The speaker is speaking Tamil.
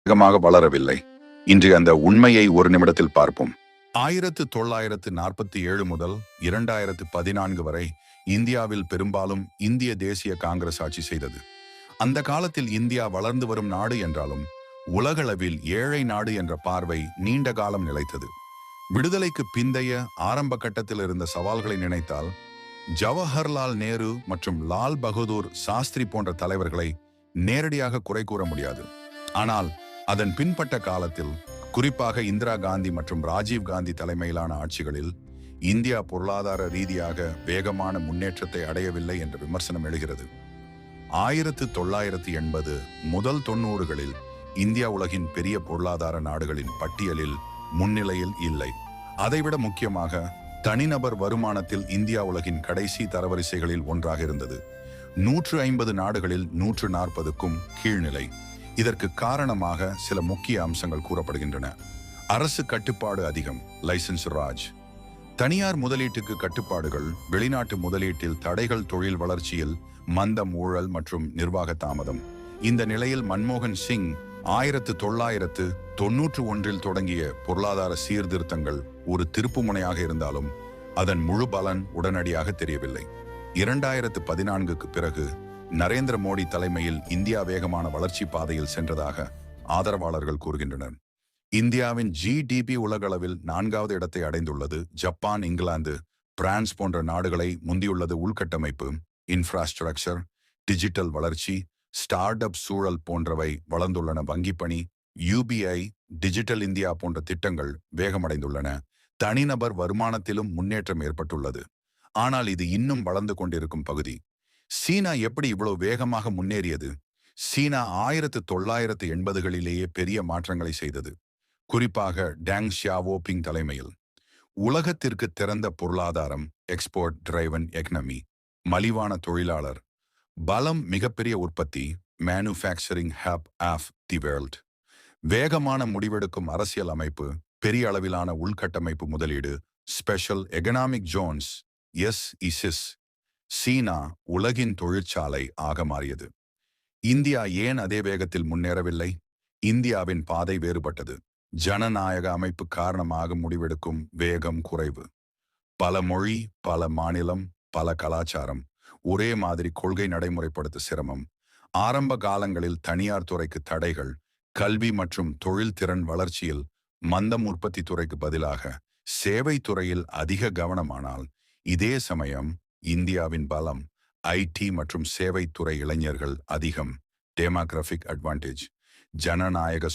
வேகமாக வளரவில்லை. இன்று அந்த உண்மையை ஒரு நிமிடத்தில் பார்ப்போம். 1947 முதல் 2014 வரை இந்தியாவில் பெரும்பாலும் இந்திய தேசிய காங்கிரஸ் ஆட்சி செய்தது. அந்த காலத்தில் இந்தியா வளர்ந்து வரும் நாடு என்றாலும் உலகளவில் ஏழை நாடு என்ற பார்வை நீண்ட காலம் நிலைத்தது. விடுதலைக்கு பிந்தைய ஆரம்ப கட்டத்தில் இருந்த சவால்களை நினைத்தால் ஜவஹர்லால் நேரு மற்றும் லால் பகதூர் சாஸ்திரி போன்ற தலைவர்களை நேரடியாக குறை கூற முடியாது. ஆனால் அதன் பின்பட்ட காலத்தில், குறிப்பாக இந்திரா காந்தி மற்றும் ராஜீவ் காந்தி தலைமையிலான ஆட்சிகளில் இந்தியா பொருளாதார ரீதியாக வேகமான முன்னேற்றத்தை அடையவில்லை என்ற விமர்சனம் எழுகிறது. 1980 முதல் 90களில் இந்தியா உலகின் பெரிய பொருளாதார நாடுகளின் பட்டியலில் முன்னிலையில் இல்லை. அதைவிட முக்கியமாக தனிநபர் வருமானத்தில் இந்தியா உலகின் கடைசி தரவரிசைகளில் ஒன்றாக இருந்தது. 150 நாடுகளில் 140க்கும் கீழ்நிலை. இதற்கு காரணமாக சில முக்கிய அம்சங்கள் கூறப்படுகின்றன. அரசு கட்டுப்பாடு அதிகம், லைசன்ஸ் ராஜ். தனியார் முதலீட்டுக்கு கட்டுப்பாடுகள், வெளிநாட்டு முதலீட்டில் தடைகள், தொழில் வளர்ச்சியில் மந்தம், ஊழல் மற்றும் நிர்வாக தாமதம். இந்த நிலையில் மன்மோகன் சிங் 1991 தொடங்கிய பொருளாதார சீர்திருத்தங்கள் ஒரு திருப்புமுனையாக இருந்தாலும் அதன் முழு பலன் உடனடியாக தெரியவில்லை. 2014க்கு பிறகு நரேந்திர மோடி தலைமையில் இந்தியா வேகமான வளர்ச்சி பாதையில் சென்றதாக ஆதரவாளர்கள் கூறுகின்றனர். இந்தியாவின் GDP உலகளவில் 4வது இடத்தை அடைந்துள்ளது. ஜப்பான், இங்கிலாந்து, பிரான்ஸ் போன்ற நாடுகளை முந்தியுள்ளது. உள்கட்டமைப்பு, இன்ஃப்ராஸ்ட்ரக்சர், டிஜிட்டல் வளர்ச்சி, ஸ்டார்ட் அப் சூழல் போன்றவை வளர்ந்துள்ளன. வங்கிப்பணி, UBI, டிஜிட்டல் இந்தியா போன்ற திட்டங்கள் வேகமடைந்துள்ளன. தனிநபர் வருமானத்திலும் முன்னேற்றம் ஏற்பட்டுள்ளது. ஆனால் இது இன்னும் வளர்ந்து கொண்டிருக்கும் பகுதி. சீனா எப்படி இவ்வளவு வேகமாக முன்னேறியது? சீனா 1980களிலேயே பெரிய மாற்றங்களை செய்தது. குறிப்பாக டேங் ஷியாவோபிங் தலைமையில். உலகத்திற்கு திறந்த பொருளாதாரம், எக்ஸ்போர்ட் டிரைவன் எக்கனமி, மலிவான தொழிலாளர் பலம், மிகப்பெரிய உற்பத்தி, manufacturing hub of the world, வேகமான முடிவெடுக்கும் அரசியல் அமைப்பு, பெரிய அளவிலான உள்கட்டமைப்பு முதலீடு, ஸ்பெஷல் எகனாமிக் ஜோன்ஸ், SEZs. சீனா உலகின் தொழிற்சாலை ஆக மாறியது. இந்தியா ஏன் அதே வேகத்தில் முன்னேறவில்லை? இந்தியாவின் பாதை வேறுபட்டது. ஜனநாயக அமைப்பு காரணமாக முடிவெடுக்கும் வேகம் குறைவு. பல மொழி, பல மாநிலம், பல கலாச்சாரம், ஒரே மாதிரி கொள்கை நடைமுறைப்படுத்த சிரமம். ஆரம்ப காலங்களில் தனியார் துறைக்கு தடைகள், கல்வி மற்றும் தொழில் திறன் வளர்ச்சியில் மந்தம், உற்பத்தி துறைக்கு பதிலாக சேவை துறையில் அதிக கவனமானால். இதே சமயம் இந்தியாவின் பலம், IT மற்றும் சேவை துறை, இளைஞர்கள் அதிகம், டெமோகிராஃபிக் அட்வான்டேஜ், ஜனநாயக